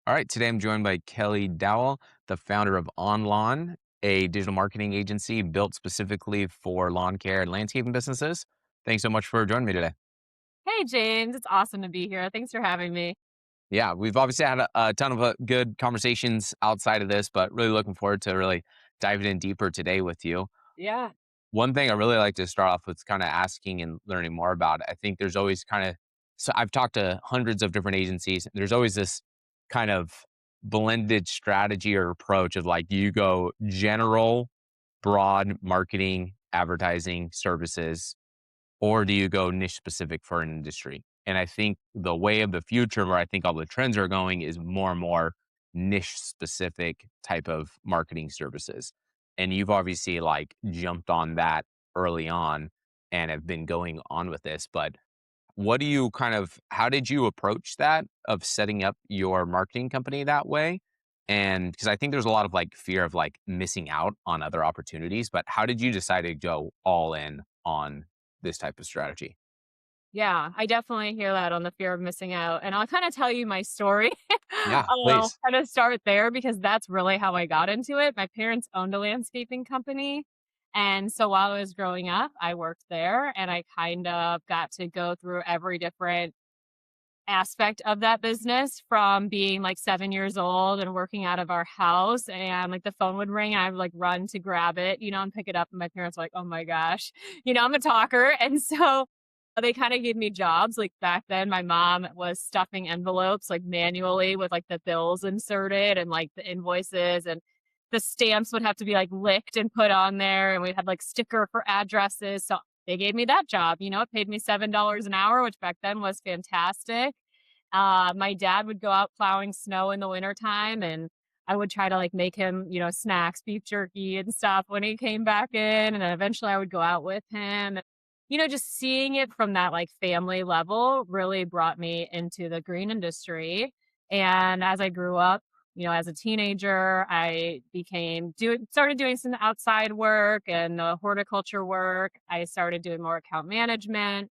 All right, today I'm joined by Kelly Dowell, the founder of Onlawn, a digital marketing agency built specifically for lawn care and landscaping businesses. Thanks so much for joining me today. Hey, James. It's awesome to be here. Thanks for having me. Yeah, we've obviously had a ton of good conversations outside of this, but really looking forward to really diving in deeper today with you. Yeah. One thing I really like to start off with kind of asking and learning more about. I think there's always so I've talked to hundreds of different agencies. There's always this kind of blended strategy or approach of like, do you go general, broad marketing, advertising services, or do you go niche specific for an industry? And I think the way of the future, where I think all the trends are going, is more and more niche specific type of marketing services. And you've obviously like jumped on that early on and have been going on with this. But what do you how did you approach that of setting up your marketing company that way? And because I think there's a lot of like fear of like missing out on other opportunities, but how did you decide to go all in on this type of strategy? Yeah. I definitely hear that on the fear of missing out. And I'll kind of tell you my story. Yeah, I'll please. kind of start there because that's really how I got into it. My parents owned a landscaping company. And so while I was growing up, I worked there and I kind of got to go through every different aspect of that business from being like 7 years old and working out of our house and like the phone would ring and I would like run to grab it, and pick it up. And my parents were like, oh my gosh, I'm a talker. And so they kind of gave me jobs. Like back then, my mom was stuffing envelopes like manually with like the bills inserted and like the invoices and the stamps would have to be like licked and put on there. And we had like sticker for addresses. So they gave me that job. It paid me $7 an hour, which back then was fantastic. My dad would go out plowing snow in the wintertime and I would try to like make him, snacks, beef jerky and stuff when he came back in. And then eventually I would go out with him. Just seeing it from that like family level really brought me into the green industry. And as I grew up, as a teenager, I started doing some outside work and horticulture work. I started doing more account management.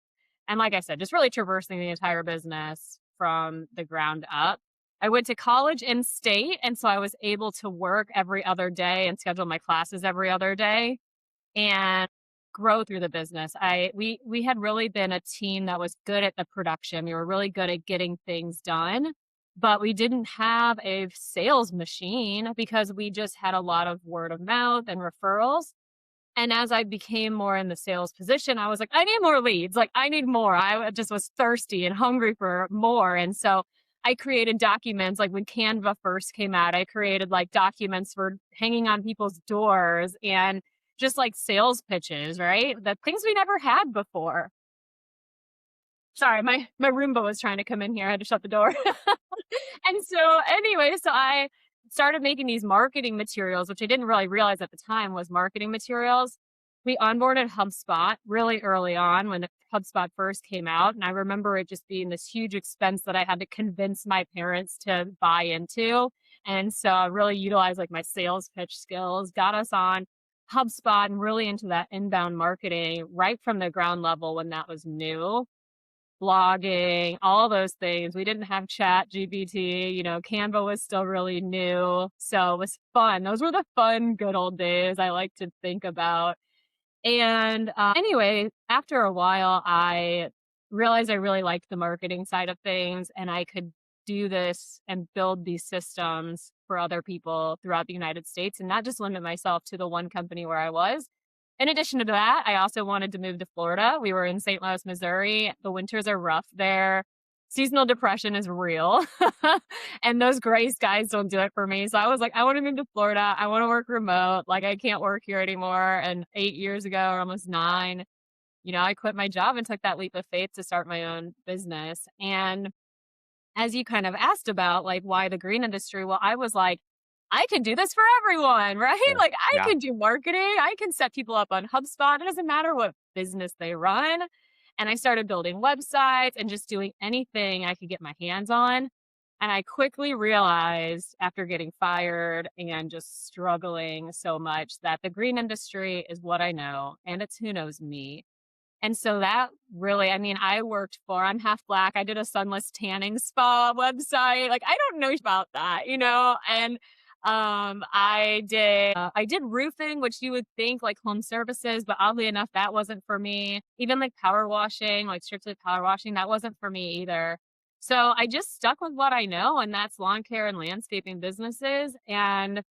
And like I said, just really traversing the entire business from the ground up. I went to college in state, and so I was able to work every other day and schedule my classes every other day and grow through the business. We had really been a team that was good at the production. We were really good at getting things done, but we didn't have a sales machine because we just had a lot of word of mouth and referrals. And as I became more in the sales position, I was like, I need more leads. Like, I need more. I just was thirsty and hungry for more. And so I created documents like when Canva first came out, I created like documents for hanging on people's doors and just like sales pitches, right? The things we never had before. Sorry, my Roomba was trying to come in here. I had to shut the door. And so anyway, so I started making these marketing materials, which I didn't really realize at the time was marketing materials. We onboarded HubSpot really early on when HubSpot first came out. And I remember it just being this huge expense that I had to convince my parents to buy into. And so I really utilized like my sales pitch skills, got us on HubSpot and really into that inbound marketing right from the ground level when that was new. Blogging, all those things. We didn't have Chat GPT, Canva was still really new. So it was fun. Those were the fun, good old days I like to think about. And anyway, after a while, I realized I really liked the marketing side of things and I could do this and build these systems for other people throughout the United States and not just limit myself to the one company where I was. In addition to that, I also wanted to move to Florida. We were in St. Louis, Missouri. The winters are rough there. Seasonal depression is real. And those gray skies don't do it for me. So I was like, I want to move to Florida. I want to work remote. Like, I can't work here anymore. And 8 years ago, or almost nine, I quit my job and took that leap of faith to start my own business. And as you kind of asked about, like, why the green industry, well, I was like, I can do this for everyone, right? Yeah. Like, I Yeah. can do marketing. I can set people up on HubSpot. It doesn't matter what business they run. And I started building websites and just doing anything I could get my hands on. And I quickly realized after getting fired and just struggling so much that the green industry is what I know and it's who knows me. And so that really, I mean, I'm half black. I did a sunless tanning spa website. Like, I don't know about that, you know? And I did roofing, which you would think like home services, but oddly enough, that wasn't for me. Even like power washing, like strictly power washing, that wasn't for me either. So I just stuck with what I know, and that's lawn care and landscaping businesses. And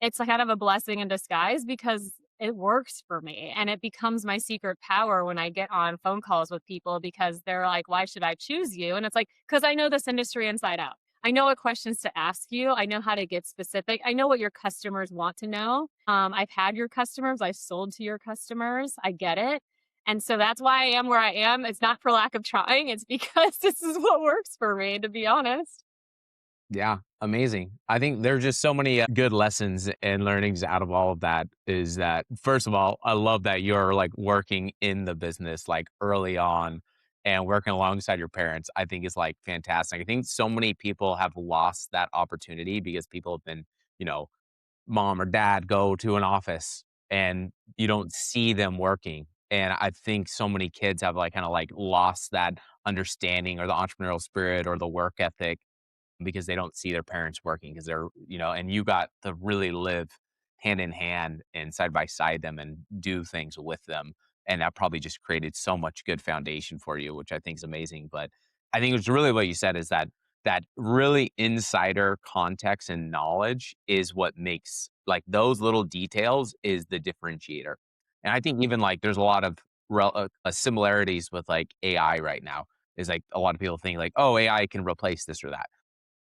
it's kind of a blessing in disguise because it works for me and it becomes my secret power when I get on phone calls with people because they're like, "Why should I choose you?" And it's like, "'Cause I know this industry inside out. I know what questions to ask you. I know how to get specific. I know what your customers want to know. I've had your customers. I've sold to your customers. I get it. And so that's why I am where I am. It's not for lack of trying. It's because this is what works for me, to be honest." Yeah, amazing. I think there's just so many good lessons and learnings out of all of that. Is that first of all, I love that you're like working in the business like early on and working alongside your parents. I think is like fantastic. I think so many people have lost that opportunity because people have been, you know, mom or dad go to an office and you don't see them working. And I think so many kids have like kind of like lost that understanding or the entrepreneurial spirit or the work ethic because they don't see their parents working because they're, you know, and you got to really live hand in hand and side by side them and do things with them. And that probably just created so much good foundation for you, which I think is amazing. But I think it's really what you said is that that really insider context and knowledge is what makes like those little details is the differentiator. And I think even like there's a lot of similarities with like AI right now. Is like a lot of people think like, oh, AI can replace this or that,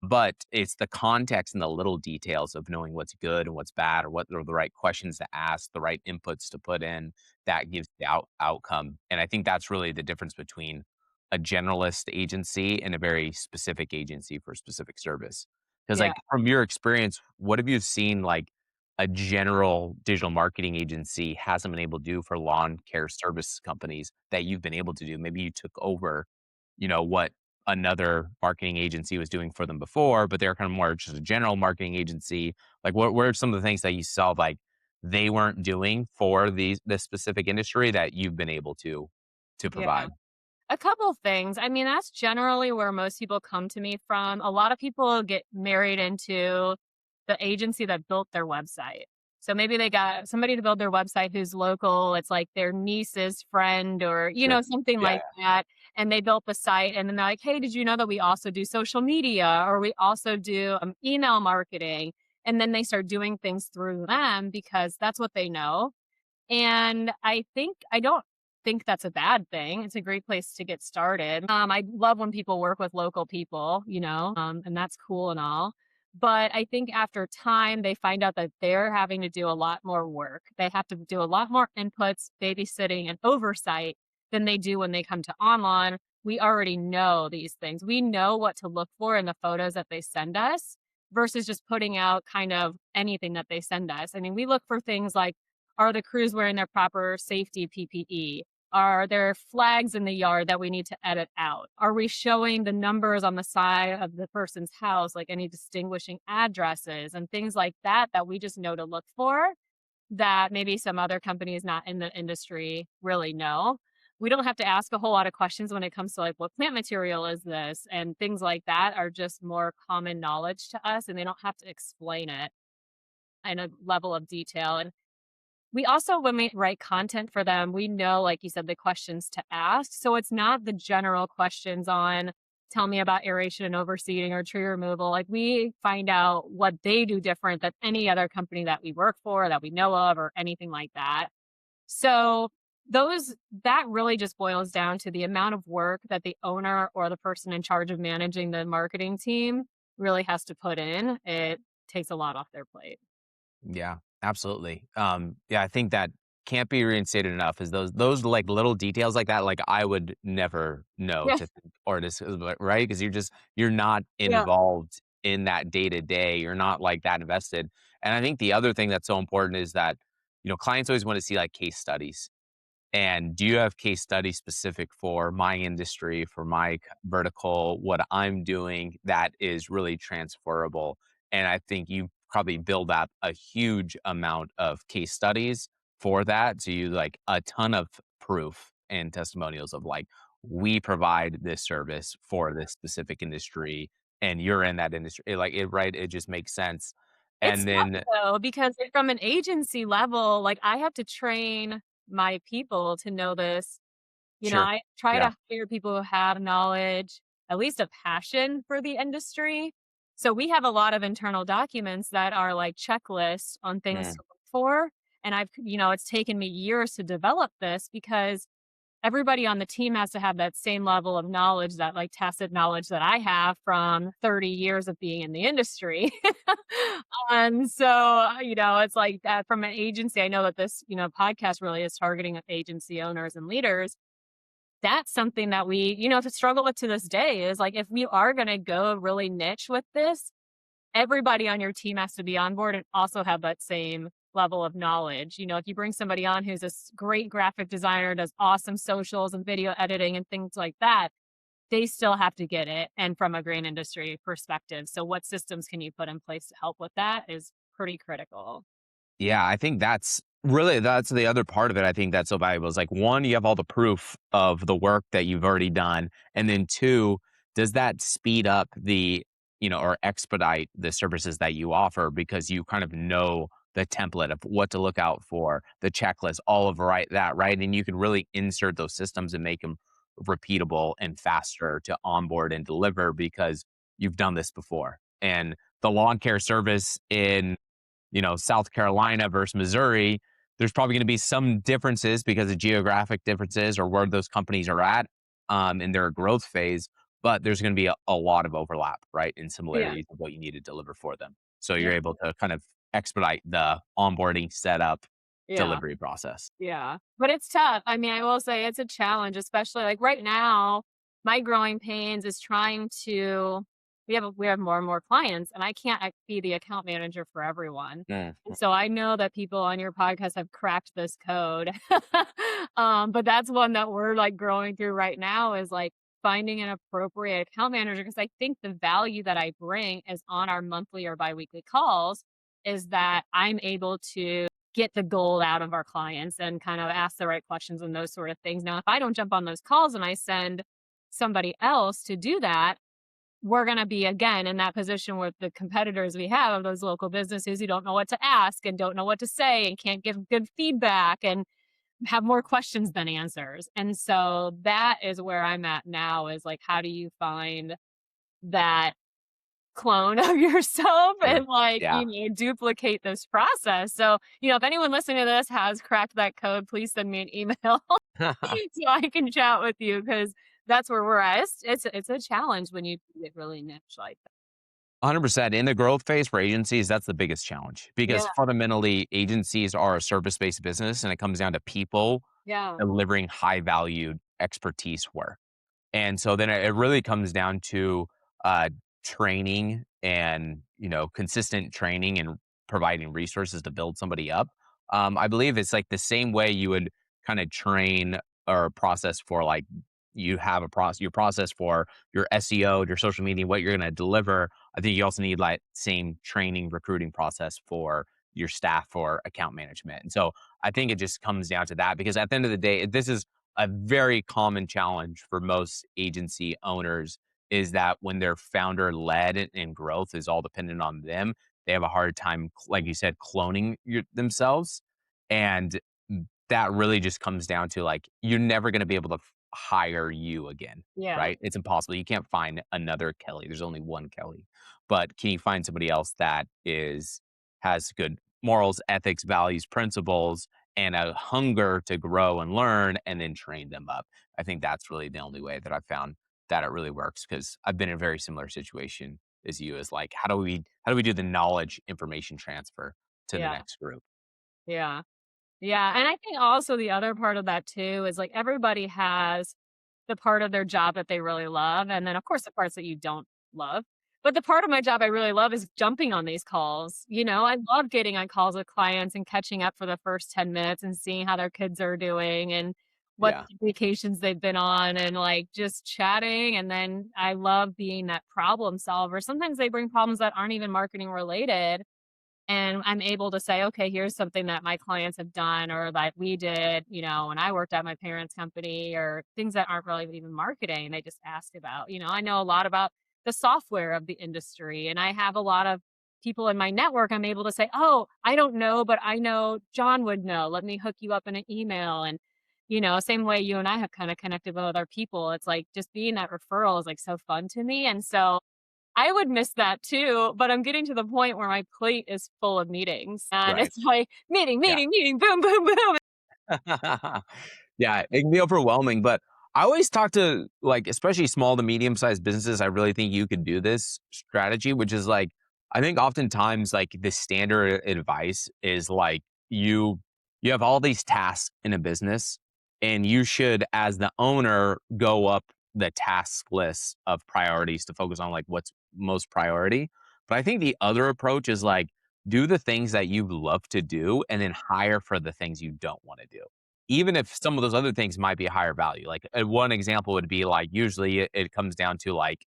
but it's the context and the little details of knowing what's good and what's bad, or what are the right questions to ask, the right inputs to put in that gives the outcome. And I think that's really the difference between a generalist agency and a very specific agency for a specific service. Because, Yeah. like, from your experience, what have you seen like a general digital marketing agency hasn't been able to do for lawn care service companies that you've been able to do? Maybe you took over, you know, what another marketing agency was doing for them before, but they're kind of more just a general marketing agency. Like, what are some of the things that you saw like they weren't doing for this specific industry that you've been able to Yeah. provide? A couple things. I mean, that's generally where most people come to me from. A lot of people get married into the agency that built their website. So maybe they got somebody to build their website who's local. It's like their niece's friend or, you Sure. know, something Yeah. like that. And they built the site and then they're like, "Hey, did you know that we also do social media or we also do email marketing?" And then they start doing things through them because that's what they know. And I don't think that's a bad thing. It's a great place to get started. I love when people work with local people, you know, and that's cool and all. But I think after time, they find out that they're having to do a lot more work. They have to do a lot more inputs, babysitting, and oversight than they do when they come to Onlawn. We already know these things. We know what to look for in the photos that they send us versus just putting out kind of anything that they send us. I mean, we look for things like, are the crews wearing their proper safety PPE? Are there flags in the yard that we need to edit out? Are we showing the numbers on the side of the person's house, like any distinguishing addresses and things like that, that we just know to look for that maybe some other companies not in the industry really know? We don't have to ask a whole lot of questions when it comes to like, what plant material is this? And things like that are just more common knowledge to us, and they don't have to explain it in a level of detail. And we also, when we write content for them, we know, like you said, the questions to ask. So it's not the general questions on, tell me about aeration and overseeding or tree removal. Like we find out what they do different than any other company that we work for, that we know of, or anything like that. So that really just boils down to the amount of work that the owner or the person in charge of managing the marketing team really has to put in. It takes a lot off their plate. Yeah, absolutely. Yeah, I think that can't be reinstated enough is those like little details like that, like I would never know Yeah. to think or this right? Because you're not Yeah. involved in that day to day. You're not like that invested. And I think the other thing that's so important is that, you know, clients always want to see like case studies. And do you have case studies specific for my industry, for my vertical, what I'm doing that is really transferable? And I think you probably build up a huge amount of case studies for that. So you like a ton of proof. and testimonials of like, we provide this service for this specific industry and you're in that industry. Right? It just makes sense. It's And tough then, though, because from an agency level, like, I have to train my people to know this. sure. I try Yeah. to hire people who have knowledge, at least a passion for the industry. So we have a lot of internal documents that are like checklists on things to Mm, look for. And it's taken me years to develop this because everybody on the team has to have that same level of knowledge, that like tacit knowledge that I have from 30 years of being in the industry. And so, it's like that from an agency. I know that this, podcast really is targeting agency owners and leaders. That's something that we, to struggle with to this day is like if we are going to go really niche with this, everybody on your team has to be on board and also have that same level of knowledge. If you bring somebody on who's a great graphic designer, does awesome socials and video editing and things like that, they still have to get it. And from a grain industry perspective. So, what systems can you put in place to help with that is pretty critical. yeah, I think that's the other part of it. I think that's so valuable is like one, you have all the proof of the work that you've already done. And then two, does that speed up or expedite the services that you offer because you kind of know the template of what to look out for, the checklist, all of that, right? And you can really insert those systems and make them repeatable and faster to onboard and deliver because you've done this before. And the lawn care service in South Carolina versus Missouri, there's probably going to be some differences because of geographic differences or where those companies are at in their growth phase. But there's going to be a lot of overlap, right, in Yeah. similarities of what you need to deliver for them. So Yeah. you're able to kind of expedite the onboarding, setup, Yeah. delivery process. Yeah, but it's tough. I mean, I will say it's a challenge, especially like right now, my growing pains is trying to we have more and more clients and I can't be the account manager for everyone. Mm, And so I know that people on your podcast have cracked this code. But that's one that we're like growing through right now is like finding an appropriate account manager because I think the value that I bring is on our monthly or biweekly calls is that I'm able to get the gold out of our clients and kind of ask the right questions and those sort of things. Now, if I don't jump on those calls and I send somebody else to do that, we're going to be again in that position with the competitors we have of those local businesses who don't know what to ask and don't know what to say and can't give good feedback and have more questions than answers. And so that is where I'm at now is like, how do you find that clone of yourself sure. and like, Yeah. duplicate this process. So, if anyone listening to this has cracked that code, please send me an email so I can chat with you because that's where we're at. It's a challenge when you get really niche like that. 100%. In the growth phase for agencies, that's the biggest challenge because Yeah, fundamentally, agencies are a service based business and it comes down to people yeah, delivering high valued expertise work. And so then it really comes down to uh, training and consistent training and providing resources to build somebody up. I believe it's like the same way you would kind of train or process for like you have your process for your SEO, your social media, what you're going to deliver. I think you also need like same training recruiting process for your staff for account management. And so I think it just comes down to that because at the end of the day, this is a very common challenge for most agency owners is that when they're founder led and growth is all dependent on them, they have a hard time, like you said, cloning themselves. And that really just comes down to like, you're never going to be able to hire you again, yeah, right? It's impossible. You can't find another Kelly. There's only one Kelly. But can you find somebody else that has good morals, ethics, values, principles, and a hunger to grow and learn and then train them up? I think that's really the only way that I've found that it really works because I've been in a very similar situation as you is like how do we do the knowledge information transfer to the yeah, next group? yeah. Yeah, and I think also the other part of that too is like everybody has the part of their job that they really love, and then of course the parts that you don't love. But the part of my job I really love is jumping on these calls. I love getting on calls with clients and catching up for the first 10 minutes and seeing how their kids are doing and what Yeah. vacations they've been on and like just chatting. And then I love being that problem solver. Sometimes they bring problems that aren't even marketing related And I'm able to say, okay, here's something that my clients have done or that we did, when I worked at my parents' company, or things that aren't really even marketing. They just ask about, I know a lot about the software of the industry, and I have a lot of people in my network. I'm able to say, oh, I don't know, but I know John would know. Let me hook you up in an email. And, same way you and I have kind of connected with other people. It's like just being that referral is like so fun to me. And so I would miss that too, but I'm getting to the point where my plate is full of meetings, and Right. it's like meeting, Yeah. meeting, meeting, boom, boom, boom. Yeah, it can be overwhelming, but I always talk to, like, especially small to medium-sized businesses. I really think you could do this strategy, which is like, I think oftentimes, like, the standard advice is like, you you have all these tasks in a business, and you should, as the owner, go up the task list of priorities to focus on, like, what's most priority. But I think the other approach is like, do the things that you love to do and then hire for the things you don't wanna do. Even if some of those other things might be higher value. Like, one example would be, like, usually it comes down to, like,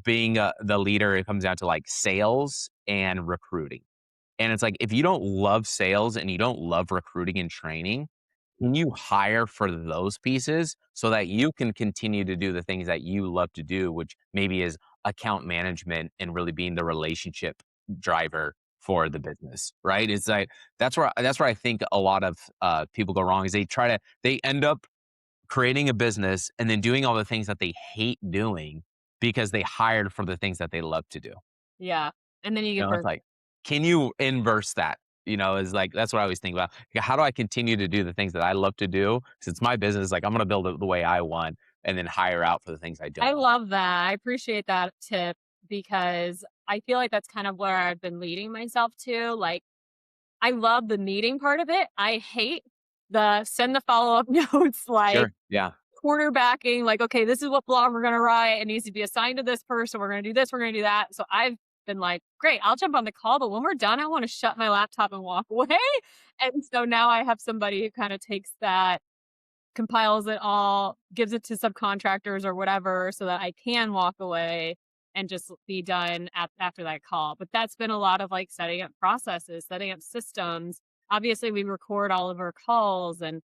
being, the leader, it comes down to, like, sales and recruiting. And it's like, if you don't love sales and you don't love recruiting and training, can you hire for those pieces so that you can continue to do the things that you love to do, which maybe is account management and really being the relationship driver for the business, right? It's like that's where I think a lot of people go wrong is they end up creating a business and then doing all the things that they hate doing because they hired for the things that they love to do. Yeah, and then you You get know, it's burnt. like, can you inverse that? Is like that's what I always think about. Yeah, how do I continue to do the things that I love to do? Since my business, like I'm gonna build it the way I want and then hire out for the things I don't I want. love that. I appreciate that tip because I feel like that's kind of where I've been leading myself to. Like, I love the meeting part of it. I hate the send the follow-up notes, like Sure. Yeah. quarterbacking, like, okay, this is what blog we're gonna write. It needs to be assigned to this person. We're gonna do this, we're gonna do that. So I've been like, great, I'll jump on the call, but when we're done, I want to shut my laptop and walk away. And so now I have somebody who kind of takes that, compiles it all, gives it to subcontractors or whatever so that I can walk away and just be done after that call. But that's been a lot of like setting up processes, setting up systems. Obviously, we record all of our calls and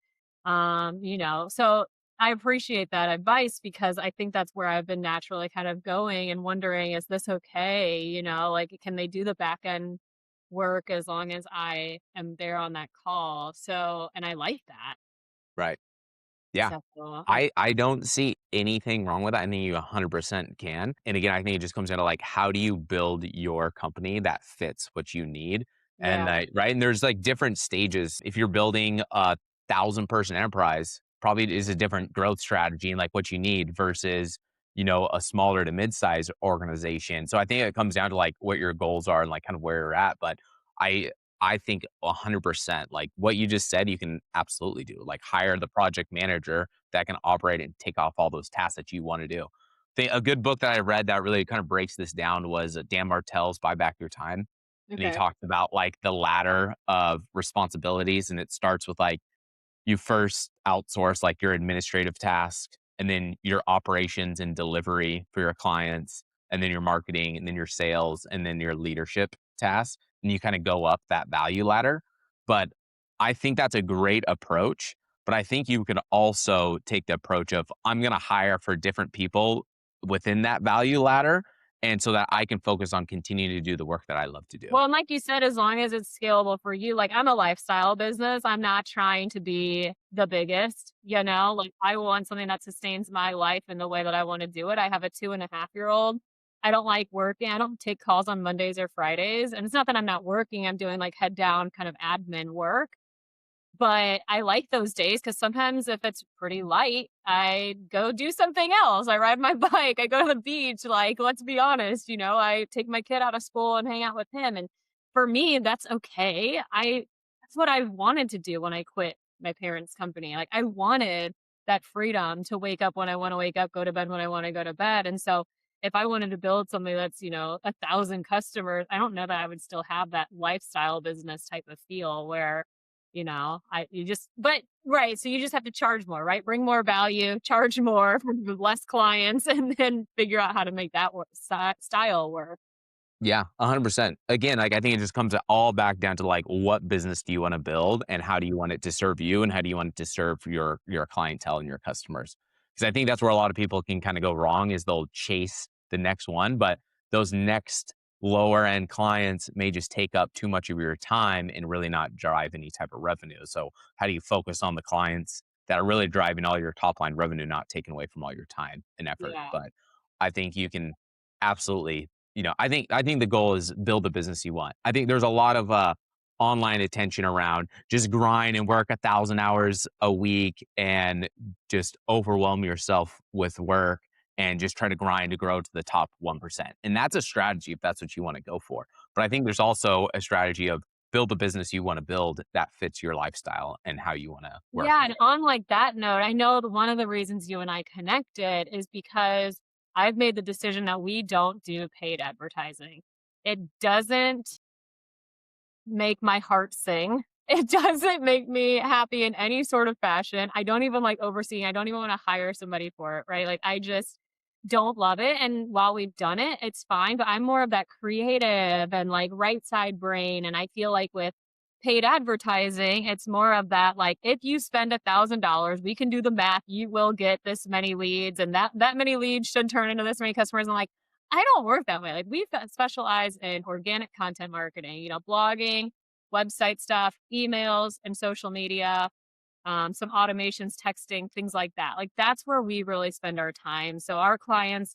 so I appreciate that advice because I think that's where I've been naturally kind of going and wondering, is this okay? Like can they do the back end work as long as I am there on that call? So, and I like that. Right. Yeah. So I don't see anything wrong with that. I think you 100% can. And again, I think it just comes down to like, how do you build your company that fits what you need? And yeah. right. And there's like different stages. If you're building a 1,000-person enterprise, probably is a different growth strategy and like what you need versus, a smaller to mid-size organization. So I think it comes down to like what your goals are and like kind of where you're at. But I, I think 100%, like what you just said, you can absolutely do. Like hire the project manager that can operate and take off all those tasks that you want to do. A good book that I read that really kind of breaks this down was Dan Martell's Buy Back Your Time. And he Okay. talked about like the ladder of responsibilities. And it starts with like you first outsource like your administrative tasks and then your operations and delivery for your clients and then your marketing and then your sales and then your leadership tasks and you kind of go up that value ladder. But I think that's a great approach, but I think you could also take the approach of I'm going to hire for different people within that value ladder and so that I can focus on continuing to do the work that I love to do. Well, and like you said, as long as it's scalable for you, like I'm a lifestyle business. I'm not trying to be the biggest, like I want something that sustains my life in the way that I want to do it. I have a 2.5-year-old. I don't like working. I don't take calls on Mondays or Fridays. And it's not that I'm not working. I'm doing like head down kind of admin work. But I like those days because sometimes if it's pretty light, I go do something else. I ride my bike, I go to the beach, like, let's be honest, I take my kid out of school and hang out with him, and for me, that's okay. I That's what I wanted to do when I quit my parents' company. Like, I wanted that freedom to wake up when I wanna wake up, go to bed when I wanna go to bed, and so if I wanted to build something that's, 1,000 customers, I don't know that I would still have that lifestyle business type of feel where I you just but right, so you just have to charge more, right? Bring more value, charge more for less clients, and then figure out how to make that work style work. Yeah, 100%. Again, like, I think it just comes all back down to, like, what business do you wanna build, and how do you want it to serve you, and how do you want it to serve your clientele and your customers? Because I think that's where a lot of people can kinda go wrong is they'll chase the next one, but those next lower end clients may just take up too much of your time and really not drive any type of revenue. So how do you focus on the clients that are really driving all your top line revenue, not taking away from all your time and effort? Yeah. But I think you can absolutely, I think the goal is build the business you want. I think there's a lot of online attention around just grind and work 1,000 hours a week and just overwhelm yourself with work and just try to grind to grow to the top 1%. And that's a strategy if that's what you want to go for. But I think there's also a strategy of build the business you want to build that fits your lifestyle and how you want to work. Yeah, and on, like, that note, I know that one of the reasons you and I connected is because I've made the decision that we don't do paid advertising. It doesn't make my heart sing. It doesn't make me happy in any sort of fashion. I don't even like overseeing. I don't even wanna hire somebody for it, right? Like, I just don't love it, and while we've done it, it's fine, but I'm more of that creative and, like, right side brain, and I feel like with paid advertising, it's more of that, like, if you spend $1,000, we can do the math, you will get this many leads, and that many leads should turn into this many customers. I'm like, I don't work that way. Like, we specialize in organic content marketing, blogging, website stuff, emails, and social media, some automations, texting, things like that. Like, that's where we really spend our time. So our clients,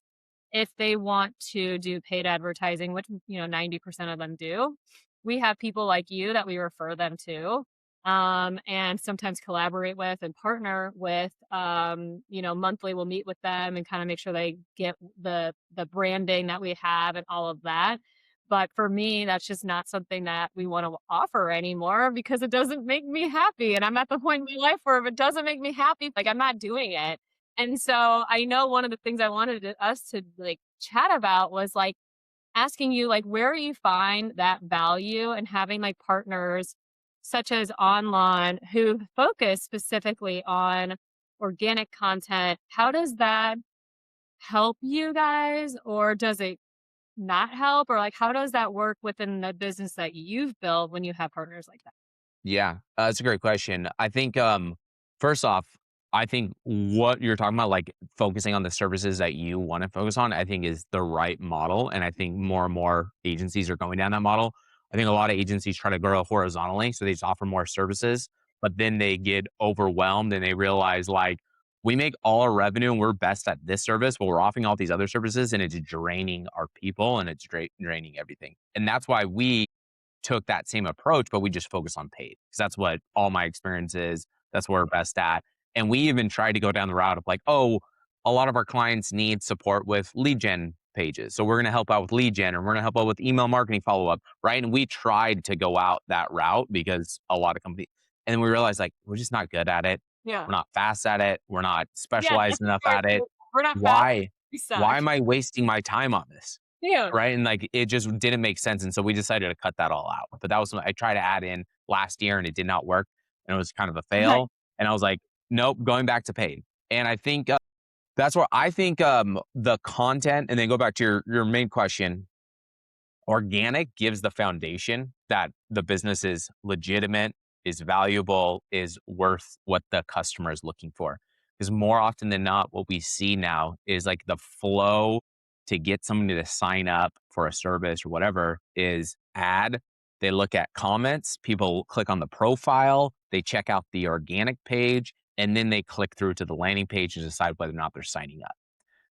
if they want to do paid advertising, which 90% of them do, we have people like you that we refer them to, and sometimes collaborate with and partner with. Monthly we'll meet with them and kind of make sure they get the branding that we have and all of that. But for me, that's just not something that we want to offer anymore because it doesn't make me happy. And I'm at the point in my life where if it doesn't make me happy, like, I'm not doing it. And so I know one of the things I wanted us to, like, chat about was, like, asking you, like, where you find that value and having, like, partners such as Onlawn who focus specifically on organic content. How does that help you guys, or does it not help? Or, like, how does that work within the business that you've built when you have partners like that? Yeah, that's a great question. I think, first off, I think what you're talking about, like focusing on the services that you want to focus on, I think is the right model. And I think more and more agencies are going down that model. I think a lot of agencies try to grow horizontally, so they just offer more services, but then they get overwhelmed and they realize, like, we make all our revenue and we're best at this service, but we're offering all these other services and it's draining our people and it's draining everything. And that's why we took that same approach, but we just focus on paid because that's what all my experience is. That's what we're best at. And we even tried to go down the route of, like, oh, a lot of our clients need support with lead gen pages. So we're going to help out with lead gen, or we're going to help out with email marketing follow up. Right. And we tried to go out that route because a lot of companies, and we realized, like, we're just not good at it. Yeah. We're not fast at it. We're not Yeah, specialized that's enough fair at it. too. We're not fast, Why? we Why suck. am I wasting my time on this? Yeah. Right, and, like, it just didn't make sense, and so we decided to cut that all out, but that was something I tried to add in last year, and it did not work, and it was kind of a Right. fail, and I was like, "Nope, going back to paid." And I think, that's where I think, the content, and then go back to your main question. Organic gives the foundation that the business is legitimate, is valuable, is worth what the customer is looking for. Because more often than not, what we see now is, like, the flow to get somebody to sign up for a service or whatever is ad. They look at comments, people click on the profile, they check out the organic page, and then they click through to the landing page and decide whether or not they're signing up.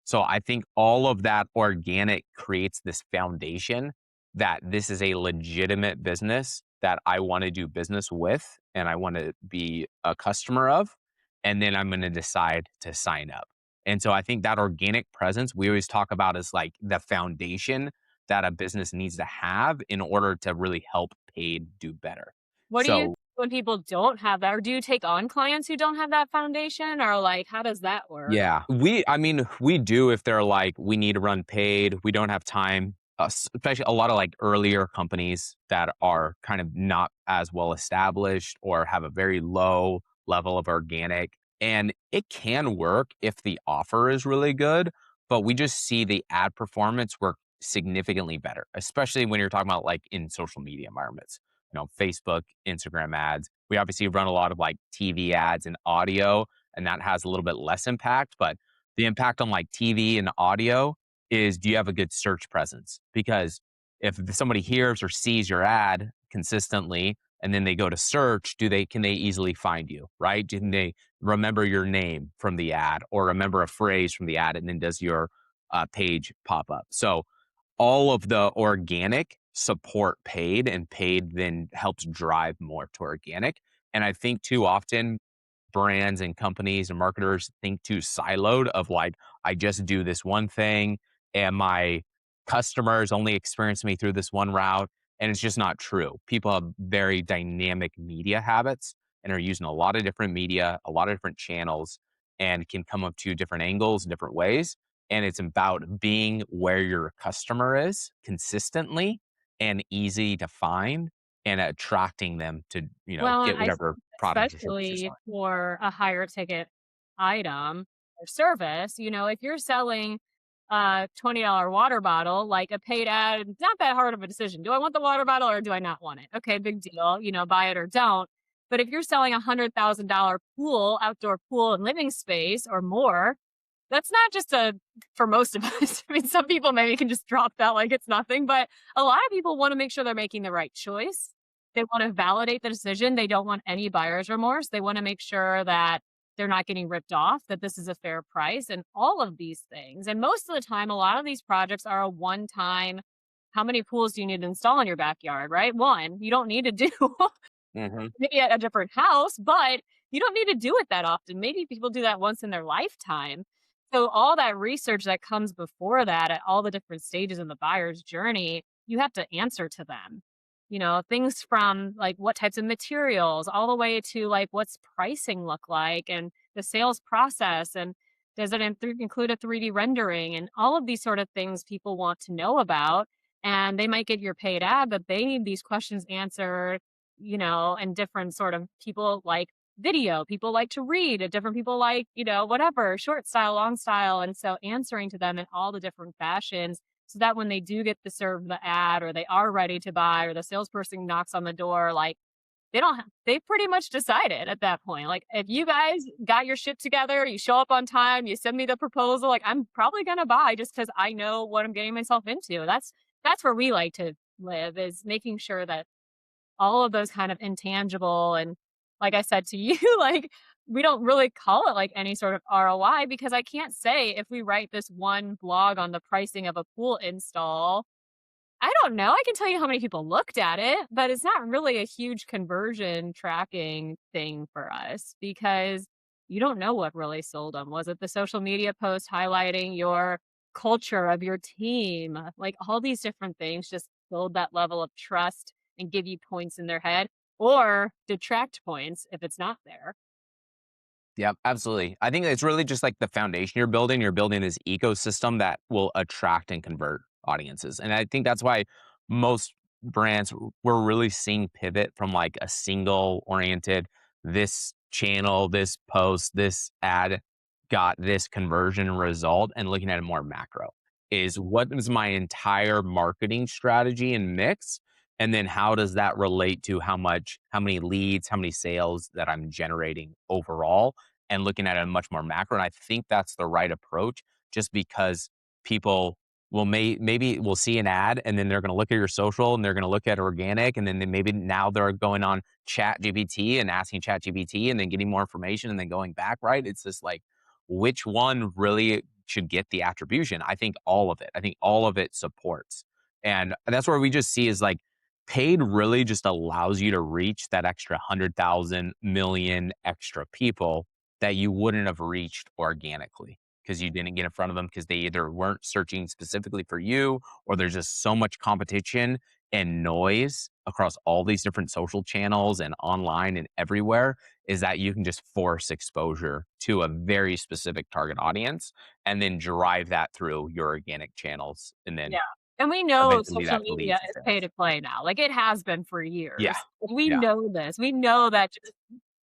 So I think all of that organic creates this foundation that this is a legitimate business that I want to do business with and I want to be a customer of. And then I'm going to decide to sign up. And so I think that organic presence we always talk about is like the foundation that a business needs to have in order to really help paid do better. What do you think So when people don't have that? Or do you take on clients who don't have that foundation? Or, like, how does that work? yeah, I mean, we do if they're like, we need to run paid, we don't have time, especially a lot of like earlier companies that are kind of not as well established or have a very low level of organic. And it can work if the offer is really good, but we just see the ad performance work significantly better, especially when you're talking about like in social media environments, Facebook, Instagram ads. We obviously run a lot of like TV ads and audio, and that has a little bit less impact. But the impact on like TV and audio is, do you have a good search presence? Because if somebody hears or sees your ad consistently and then they go to search, can they easily find you, right? Can they remember your name from the ad or remember a phrase from the ad, and then does your page pop up? So all of the organic support paid, and paid then helps drive more to organic. And I think too often brands and companies and marketers think too siloed of like, I just do this one thing and my customers only experience me through this one route. And it's just not true. People have very dynamic media habits and are using a lot of different media, a lot of different channels, and can come up to different angles, different ways. And it's about being where your customer is consistently and easy to find, and attracting them to, Well, and get I whatever product or service you're especially selling. for a higher ticket item or service, if you're selling a $20 water bottle, like a paid ad, not that hard of a decision. Do I want the water bottle or do I not want it? Okay, big deal, buy it or don't. But if you're selling $100,000 pool, outdoor pool and living space or more, that's not just for most of us. I mean, some people maybe can just drop that like it's nothing, but a lot of people want to make sure they're making the right choice. They want to validate the decision. They don't want any buyer's remorse. They want to make sure that they're not getting ripped off, that this is a fair price, and all of these things. And most of the time, a lot of these projects are a one time. How many pools do you need to install in your backyard, right? One. You don't need to do Mhm. maybe at a different house, but you don't need to do it that often. Maybe people do that once in their lifetime. So all that research that comes before that at all the different stages in the buyer's journey, you have to answer to them. Things from like what types of materials all the way to like what's pricing look like and the sales process, and does it include a 3D rendering, and all of these sort of things people want to know about. And they might get your paid ad, but they need these questions answered, and different sort of people like video, people like to read, different people like, whatever, short style, long style. And so answering to them in all the different fashions so that when they do get the served the ad or they are ready to buy or the salesperson knocks on the door, like they don't they pretty much decided at that point. Like if you guys got your shit together, you show up on time, you send me the proposal, like I'm probably gonna buy just because I know what I'm getting myself into. That's where we like to live, is making sure that all of those kind of intangible, and like I said to you, like, we don't really call it, like, any sort of ROI because I can't say if we write this one blog on the pricing of a pool install, I don't know. I can tell you how many people looked at it, but it's not really a huge conversion tracking thing for us because you don't know what really sold them. Was it the social media post highlighting your culture of your team? Like all these different things just build that level of trust and give you points in their head or detract points if it's not there. Yeah, absolutely. I think it's really just like the foundation you're building. You're building this ecosystem that will attract and convert audiences. And I think that's why most brands, we're really seeing pivot from like a single oriented, this channel, this post, this ad got this conversion result, and looking at it more macro is, what is my entire marketing strategy and mix? And then how does that relate to how many leads, how many sales that I'm generating overall, and looking at it much more macro. And I think that's the right approach, just because people maybe will see an ad and then they're going to look at your social and they're going to look at organic, and then maybe now they're going on chat gpt and asking chat gpt and then getting more information and then going back, right? It's just like, which one really should get the attribution? I think all of it supports. And that's where we just see is like, paid really just allows you to reach that extra 100,000 million extra people that you wouldn't have reached organically, because you didn't get in front of them, because they either weren't searching specifically for you, or there's just so much competition and noise across all these different social channels and online and everywhere, is that you can just force exposure to a very specific target audience and then drive that through your organic channels, and Yeah. then And we know eventually social that media leads to is pay sales. to play now. Like it has been for Yeah. years. We Yeah. know this. We know that just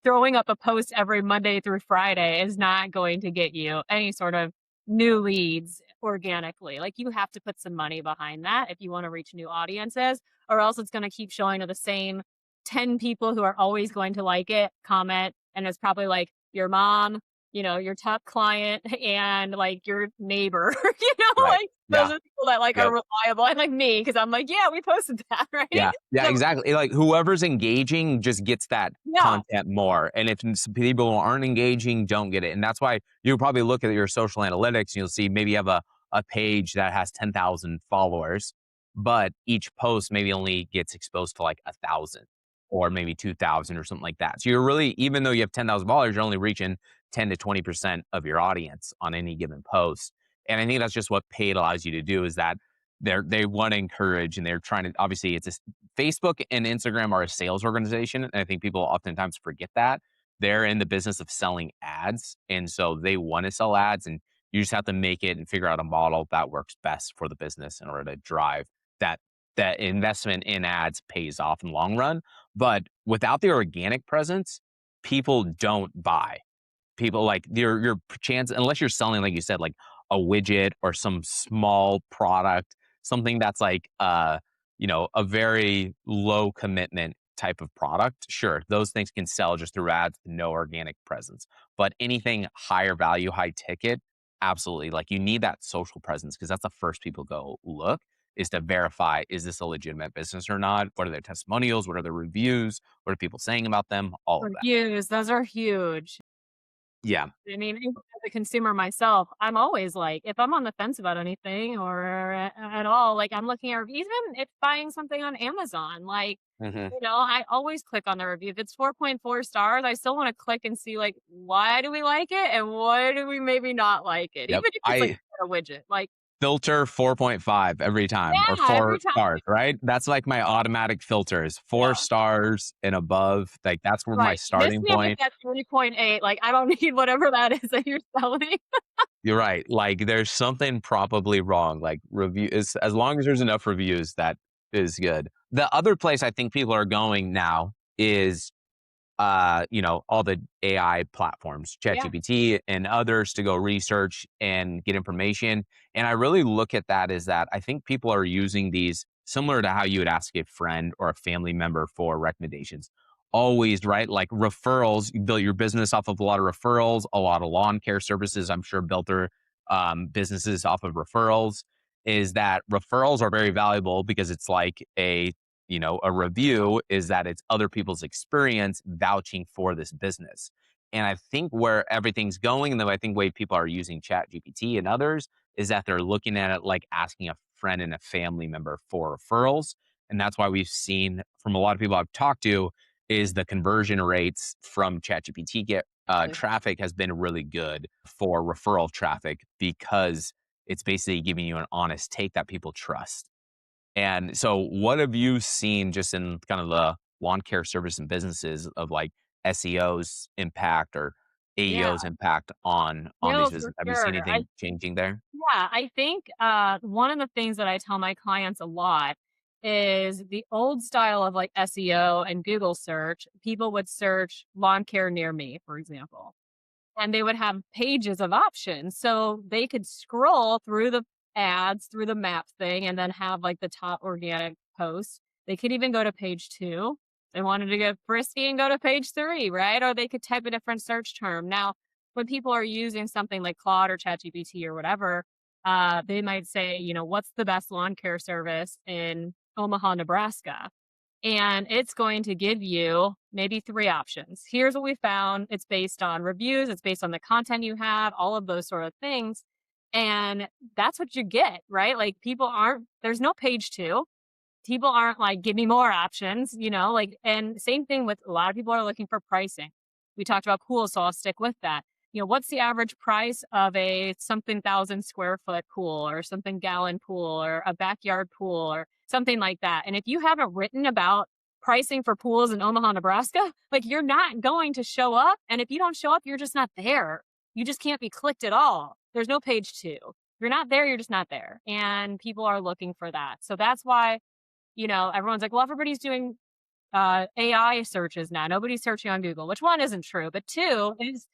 throwing up a post every Monday through Friday is not going to get you any sort of new leads organically. Like you have to put some money behind that if you want to reach new audiences, or else it's going to keep showing to the same 10 people who are always going to like it, comment, and it's probably like your mom, your top client and like your neighbor, Right. like those Yeah. are people that like are Yep. reliable and like me because I'm like, yeah, we posted that, right? Yeah. Yeah, So exactly. Like, whoever's engaging just gets that yeah, content more, and if people who aren't engaging don't get it, and that's why you'll probably look at your social analytics, and you'll see maybe you have a page that has 10,000 followers, but each post maybe only gets exposed to, like, 1,000 or maybe 2,000 or something like that. So you're really, even though you have 10,000 followers, you're only reaching 10 to 20% of your audience on any given post, and I think that's just what paid allows you to do, is that they wanna encourage, and they're trying to, obviously, it's a Facebook and Instagram are a sales organization, and I think people oftentimes forget that. They're in the business of selling ads, and so they wanna sell ads, and you just have to make it and figure out a model that works best for the business in order to drive that that investment in ads pays off in the long run. But without the organic presence, people don't buy. People, like, your chance, unless you're selling, like you said, like a widget or some small product, something that's like a very low commitment type of product, sure, those things can sell just through ads, no organic presence. But anything higher value, high ticket, absolutely, like, you need that social presence, because that's the first people go look, is to verify, is this a legitimate business or not? What are their testimonials? What are their reviews? What are people saying about them? All of that. reviews, those are huge. Yeah. I mean, even as a consumer myself, I'm always like, if I'm on the fence about anything or at all, like I'm looking at reviews, even if buying something on Amazon, like, Mhm. I always click on the review. If it's 4.4 stars, I still want to click and see like why do we like it and why do we maybe not like it, Yep. even if it's like I a widget. Like, filter 4.5 every time, or yeah, every 4 time. stars, right? That's like my automatic filters, 4 Yeah. stars and above, like, that's where my Right. Miss starting me with point. that 3.8. Like, I don't need whatever that is that you're selling. You're right, like, there's something probably wrong, like, review is, as long as there's enough reviews, that is good. The other place I think people are going now is all the AI platforms, Yeah. ChatGPT and others, to go research and get information. And I really look at that as that I think people are using these similar to how you would ask a friend or a family member for recommendations. Always, right? Like referrals, you build your business off of a lot of referrals, a lot of lawn care services, I'm sure, built their businesses off of referrals. Is that referrals are very valuable because it's like a review, is that it's other people's experience vouching for this business. And I think where everything's going, and though I think way people are using Chat GPT and others, is that they're looking at it like asking a friend and a family member for referrals. And that's why we've seen from a lot of people I've talked to, is the conversion rates from ChatGPT get traffic has been really good for referral traffic, because it's basically giving you an honest take that people trust. And so what have you seen just in kind of the lawn care service and businesses of, like, SEO's impact or Yeah. AEO's impact on No, these for businesses? Have you seen sure. anything changing there? Yeah, I think one of the things that I tell my clients a lot is the old style of like SEO and Google search. People would search lawn care near me, for example, and they would have pages of options. So they could scroll through the ads, through the map thing, and then have like the top organic posts. They could even go to page two. They wanted to get frisky and go to page three, right? Or they could type a different search term. Now, when people are using something like Claude or ChatGPT or whatever, they might say, what's the best lawn care service in Omaha, Nebraska? And it's going to give you maybe three options. Here's what we found. It's based on reviews, it's based on the content you have, all of those sort of things. And that's what you get, right? Like people aren't, there's no page two. People aren't like, give me more options, like, and same thing with a lot of people are looking for pricing. We talked about pools, so I'll stick with that. What's the average price of a something thousand square foot pool or something gallon pool or a backyard pool or something like that? And if you haven't written about pricing for pools in Omaha, Nebraska, like you're not going to show up. And if you don't show up, you're just not there. You just can't be clicked at all. There's no page two. If you're not there, you're just not there. And people are looking for that. So that's why everyone's like, well, everybody's doing AI searches now. Nobody's searching on Google, which one isn't true, but two is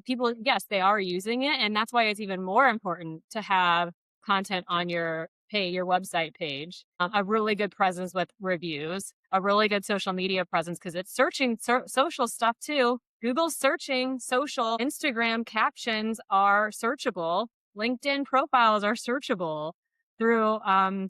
people, yes, they are using it. And that's why it's even more important to have content on your website page, a really good presence with reviews, a really good social media presence because it's searching social stuff too. Google's searching social, Instagram captions are searchable, LinkedIn profiles are searchable through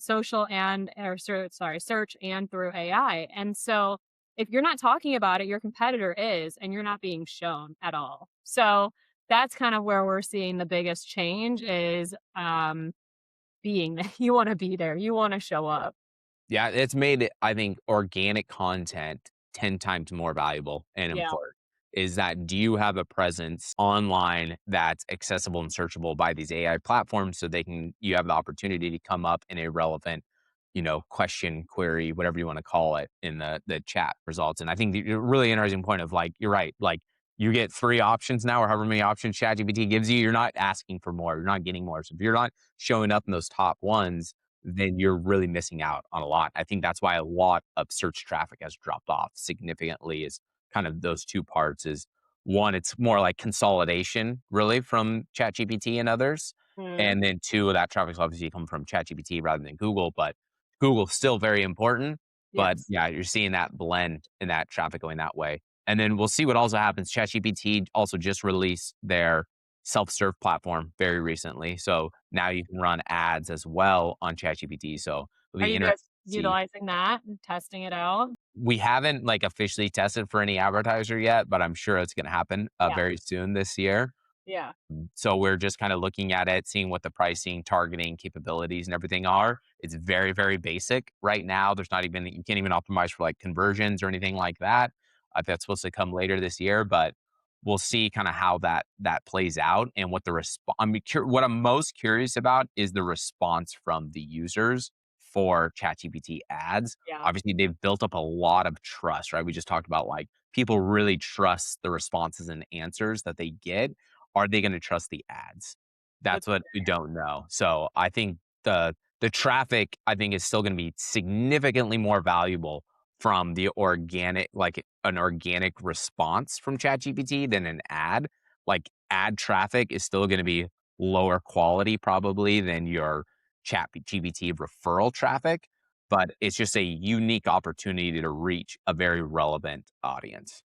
social and or sorry, search and through AI. And so if you're not talking about it, your competitor is, and you're not being shown at all. So that's kind of where we're seeing the biggest change is being you want to be there, you want to show up. Yeah, it's made it, I think, organic content 10 times more valuable and Yeah. important. Is that do you have a presence online that's accessible and searchable by these AI platforms so they can you have the opportunity to come up in a relevant, question, query, whatever you want to call it in the chat results. And I think the really interesting point of like, you're right, like you get 3 options now or however many options ChatGPT gives you, you're not asking for more, you're not getting more. So if you're not showing up in those top ones, then you're really missing out on a lot. I think that's why a lot of search traffic has dropped off significantly is kind of those 2 parts is one, it's more like consolidation really from ChatGPT and others. Mm, And then 2, that traffic's obviously come from ChatGPT rather than Google, but Google's still very important. But yes. yeah, you're seeing that blend and that traffic going that way. And then we'll see what also happens. ChatGPT also just released their self-serve platform very recently. So now you can run ads as well on ChatGPT. So it'll Are be you interesting guys to see. utilizing that and testing it out? We haven't like officially tested for any advertiser yet, but I'm sure it's going to happen Yeah. very soon this year. Yeah. So we're just kind of looking at it, seeing what the pricing, targeting capabilities and everything are. It's very, very basic right now. There's not even, you can't even optimize for like conversions or anything like that. That's supposed to come later this year, but we'll see kind of how that plays out and what the response. What I'm most curious about is the response from the users for ChatGPT ads. Yeah. Obviously, they've built up a lot of trust, right? We just talked about like people really trust the responses and answers that they get. Are they gonna trust the ads? That's That's what we don't know. So, I think the traffic, I think, is still gonna be significantly more valuable from the organic like, an organic response from ChatGPT than an ad. Like, ad traffic is still gonna be lower quality probably than your ChatGPT referral traffic, but it's just a unique opportunity to reach a very relevant audience.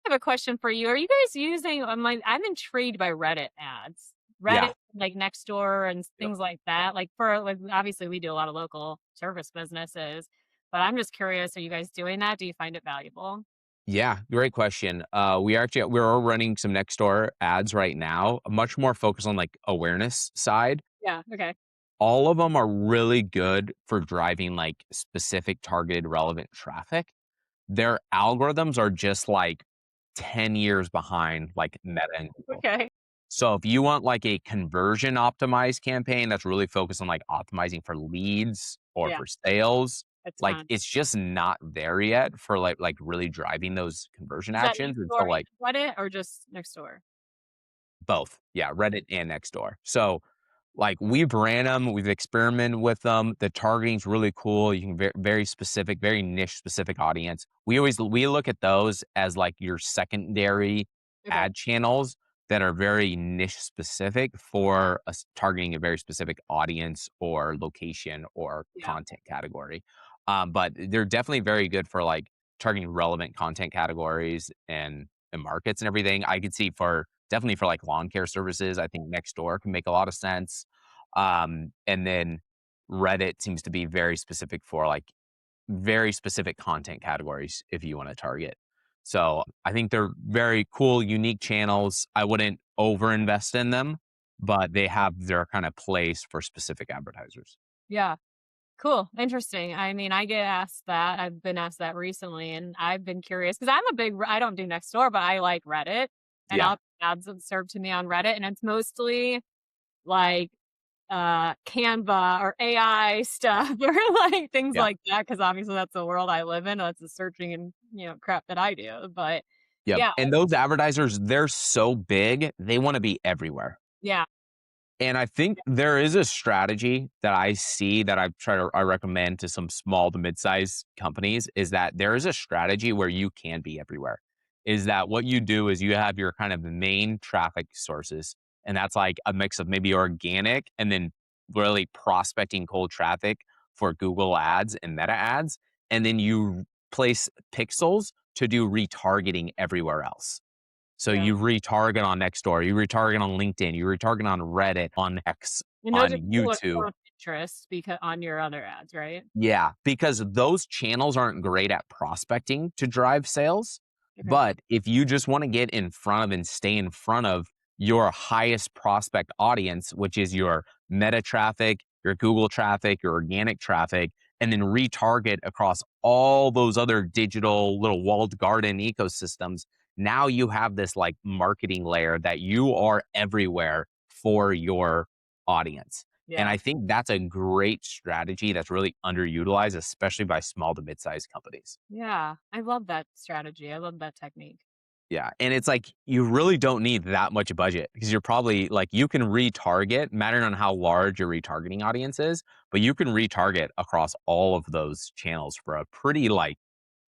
I have a question for you. Are you guys using I'm intrigued by Reddit ads. Reddit, Yeah. like Nextdoor and Yep. things like that. Like for like obviously we do a lot of local service businesses, but I'm just curious, are you guys doing that? Do you find it valuable? Yeah, great question. We're running some Nextdoor ads right now, much more focused on like awareness side. Yeah. Okay. All of them are really good for driving like specific targeted relevant traffic. Their algorithms are just like 10 years behind like Meta and Google. Okay. So if you want like a conversion optimized campaign that's really focused on like optimizing for leads or Yeah. for sales, It's like fun. it's just not there yet for like really driving those conversion Is that actions. And so Nextdoor like and Reddit or just Nextdoor? both. Yeah, Reddit and Nextdoor. So, like, we've ran them, we've experimented with them. The targeting's really cool. You can very specific, very niche specific audience. We look at those as like your secondary Okay. ad channels that are very niche specific for targeting a very specific audience or location or Yeah. content category. But they're definitely very good for like targeting relevant content categories and markets and everything. I could see for definitely for like lawn care services, I think Nextdoor can make a lot of sense. And then Reddit seems to be very specific for like very specific content categories if you want to target. So I think they're very cool, unique channels. I wouldn't overinvest in them, but they have their kind of place for specific advertisers. Yeah. Cool. Interesting. I mean, I get asked that. I've been asked that recently, and I've been curious because I don't do Nextdoor, but I like Reddit, and Yeah. I'll ads that served to me on Reddit, and it's mostly like Canva or AI stuff or like things Yeah. like that. Because obviously that's the world I live in. That's the searching and crap that I do. But Yep. yeah, And those advertisers, they're so big, they want to be everywhere. yeah, And I think there is a strategy that I see that I recommend to some small to mid-sized companies is that there is a strategy where you can be everywhere. Is that what you do is you have your kind of main traffic sources, and that's like a mix of maybe organic and then really prospecting cold traffic for Google ads and meta ads. And then you place pixels to do retargeting everywhere else. So Yeah. you retarget on Nextdoor, you retarget on LinkedIn, you retarget on Reddit, on X, And those on are people with YouTube. more interest because on your other ads, right? Yeah, because those channels aren't great at prospecting to drive sales. Okay. But if you just want to get in front of and stay in front of your highest prospect audience, which is your meta traffic, your Google traffic, your organic traffic, and then retarget across all those other digital little walled garden ecosystems, now you have this like marketing layer that you are everywhere for your audience. And Yeah. I think that's a great strategy that's really underutilized, especially by small to mid-sized companies. Yeah. I love that strategy. I love that technique. Yeah, and it's like you really don't need that much budget because you're probably like you can retarget, mattering on how large your retargeting audience is, but you can retarget across all of those channels for a pretty like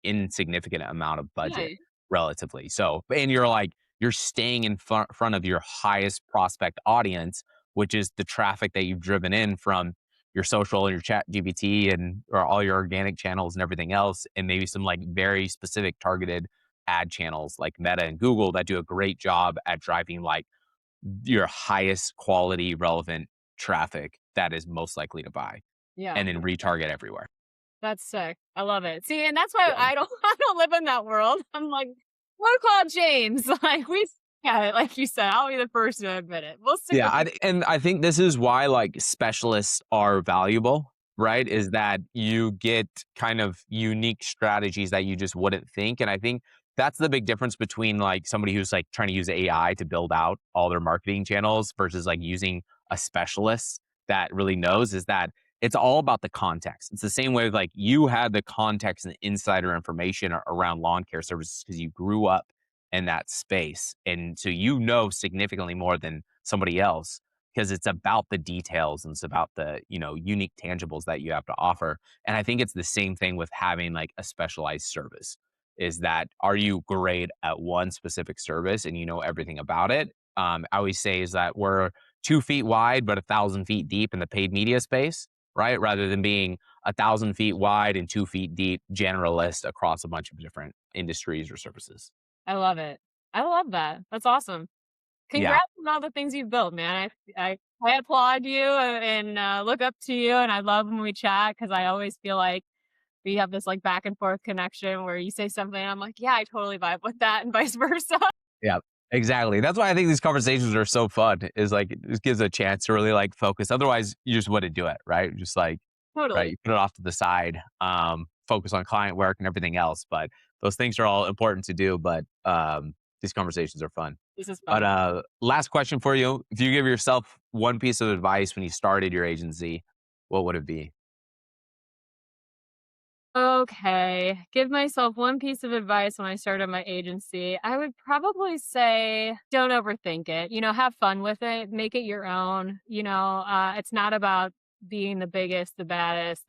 insignificant amount of budget Yeah. relatively. So, and you're like, you're staying in front of your highest prospect audience, which is the traffic that you've driven in from your social and your chat GPT and or all your organic channels and everything else. And maybe some like very specific targeted ad channels like Meta and Google that do a great job at driving like your highest quality relevant traffic that is most likely to buy Yeah. and then retarget everywhere. That's sick. I love it. See, and that's why Yeah. I don't I don't live in that world. I'm like, we'll call James. Like we yeah, like you said, I'll be the first to admit it. We'll stick Yeah, with the and I think this is why like specialists are valuable, right? Is that you get kind of unique strategies that you just wouldn't think. And I think that's the big difference between like somebody who's like trying to use AI to build out all their marketing channels versus like using a specialist that really knows is that it's all about the context. It's the same way with, like you had the context and insider information around lawn care services because you grew up in that space. And so you know significantly more than somebody else because it's about the details and it's about the, unique tangibles that you have to offer. And I think it's the same thing with having like a specialized service is that are you great at one specific service and you know everything about it? I always say is that we're 2 feet wide, but 1,000 feet deep in the paid media space, right? Rather than being 1,000 feet wide and 2 feet deep generalist across a bunch of different industries or services. I love it. I love that. That's awesome. Yeah. Congrats on all the things you've built, man. I applaud you and look up to you, and I love when we chat because I always feel like we have this like back and forth connection where you say something, and I'm like, yeah, I totally vibe with that, and vice versa. Yeah, exactly. That's why I think these conversations are so fun. Is like it just gives a chance to really like focus. Otherwise, you just wouldn't do it, right? Just like right, Totally. you put it off to the side, focus on client work and everything else. But those things are all important to do. But these conversations are fun. This is But fun. last question for you: if you give yourself one piece of advice when you started your agency, what would it be? Okay. Give myself one piece of advice when I started my agency. I would probably say don't overthink it. Have fun with it, make it your own. It's not about being the biggest, the baddest,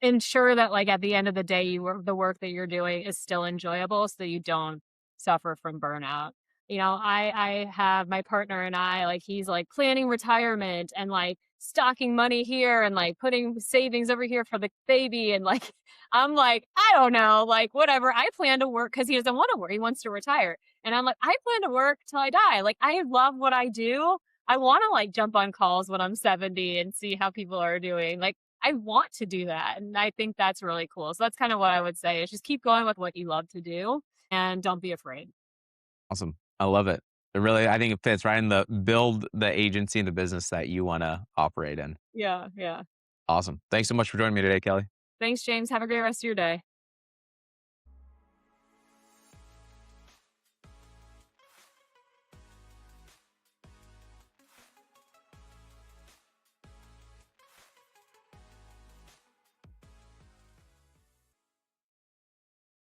ensure that like at the end of the day the work that you're doing is still enjoyable so that you don't suffer from burnout. I have my partner and I like he's like planning retirement and like stocking money here and like putting savings over here for the baby and like I'm like I don't know like whatever I plan to work because he doesn't want to work, he wants to retire, and I'm like I plan to work till I die. Like I love what I do. I want to like jump on calls when I'm 70 and see how people are doing. Like I want to do that, and I think that's really cool. So that's kind of what I would say is just keep going with what you love to do and don't be afraid. Awesome, I love it. It really, I think it fits right in the build the agency and the business that you want to operate in. Yeah, yeah. Awesome. Thanks so much for joining me today, Kelly. Thanks, James. Have a great rest of your day.